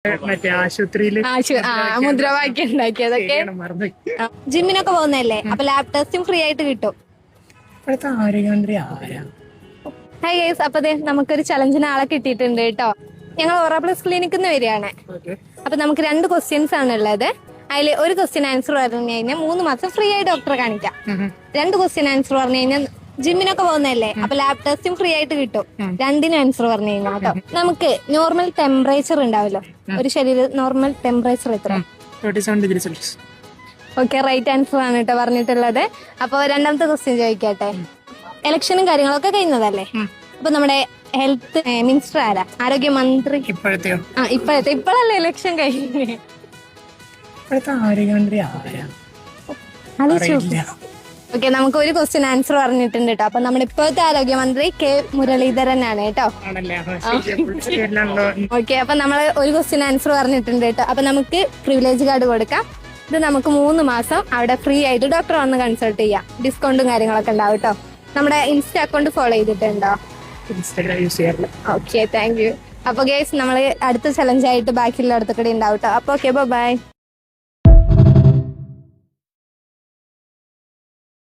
മറ്റേ ആശുപത്രിയില് മുദ്രാവാക്യം ഉണ്ടാക്കിയതൊക്കെ. ജിമ്മിനൊക്കെ പോകുന്നല്ലേ, അപ്പൊ ലാബ് ടെസ്റ്റും ഫ്രീ ആയിട്ട് കിട്ടും. ഇപ്പോഴത്തെ ആരോഗ്യമന്ത്രി ആരാ? ഹൈ ഗൈസ്, അപ്പൊ നമുക്കൊരു ചലഞ്ചിന് ആളെ കിട്ടിയിട്ടുണ്ട് കേട്ടോ. ഞങ്ങൾ ഓറ പ്ലസ് ക്ലിനിക്കിൽ നിന്ന് വരികയാണ്. അപ്പൊ നമുക്ക് 2 ക്വസ്റ്റ്യൻസ് ആണ് ഉള്ളത്. അതിൽ ഒരു ക്വസ്റ്റ്യൻ ആൻസർ പറഞ്ഞു കഴിഞ്ഞാൽ 3 മാസം ഫ്രീ ആയി ഡോക്ടറെ കാണിക്കാം. 2 ക്വസ്റ്റ്യൻ ആൻസർ പറഞ്ഞു കഴിഞ്ഞാൽ ജിമ്മിനൊക്കെ പോകുന്നല്ലേ, അപ്പൊ ലാബ് ടെസ്റ്റും ഫ്രീ ആയിട്ട് കിട്ടും. 2നും ആൻസർ പറഞ്ഞു കഴിഞ്ഞാൽ കേട്ടോ. നമുക്ക് നോർമൽ ടെമ്പറേച്ചർ ഉണ്ടാവല്ലോ, ഒരു ശരീരം നോർമൽ ടെമ്പറേച്ചർ എത്ര? 37 degree Celsius. Okay, right answer ആണ് കേട്ടോ പറഞ്ഞിട്ടുള്ളത്. അപ്പൊ 2ാമത്തെ ക്വസ്റ്റ്യൻ ചോദിക്കട്ടെ. ഇലക്ഷനും കാര്യങ്ങളൊക്കെ കഴിഞ്ഞതല്ലേ, അപ്പൊ നമ്മുടെ ഹെൽത്ത് മിനിസ്റ്റർ ആരാ? ആരോഗ്യമന്ത്രി ഇപ്പോഴല്ലേ ഇലക്ഷൻ കഴിഞ്ഞേ? ഇപ്പോഴത്തെ ആരോഗ്യമന്ത്രി ആരാ? ഓക്കെ, നമുക്ക് ഒരു ക്വസ്റ്റ്യൻ ആൻസർ പറഞ്ഞിട്ടുണ്ട് കേട്ടോ. അപ്പൊ നമ്മുടെ ഇപ്പോഴത്തെ ആരോഗ്യമന്ത്രി കെ മുരളീധരൻ ആണ് കേട്ടോ. ഓക്കെ, അപ്പൊ നമ്മൾ ഒരു ക്വസ്റ്റ്യൻ ആൻസർ പറഞ്ഞിട്ടുണ്ട് കേട്ടോ. അപ്പൊ നമുക്ക് പ്രിവിലേജ് കാർഡ് കൊടുക്കാം. ഇത് നമുക്ക് 3 മാസം അവിടെ ഫ്രീ ആയിട്ട് ഡോക്ടറെ വന്ന് കൺസൾട്ട് ചെയ്യാം. ഡിസ്കൗണ്ടും കാര്യങ്ങളൊക്കെ ഉണ്ടാവും കേട്ടോ. നമ്മുടെ ഇൻസ്റ്റ അക്കൗണ്ട് ഫോളോ ചെയ്തിട്ടുണ്ടോ? ഇൻസ്റ്റാഗ്രാം യൂസ് ചെയ്യാറില്ല. Okay, thank you. അപ്പൊ ഗൈസ്, നമ്മൾ അടുത്ത ചലഞ്ച് ആയിട്ട് ബാക്കിയുള്ള അടുത്ത കൂടെ ഉണ്ടാവും കേട്ടോ. അപ്പൊ ഓക്കെ, ബൈ.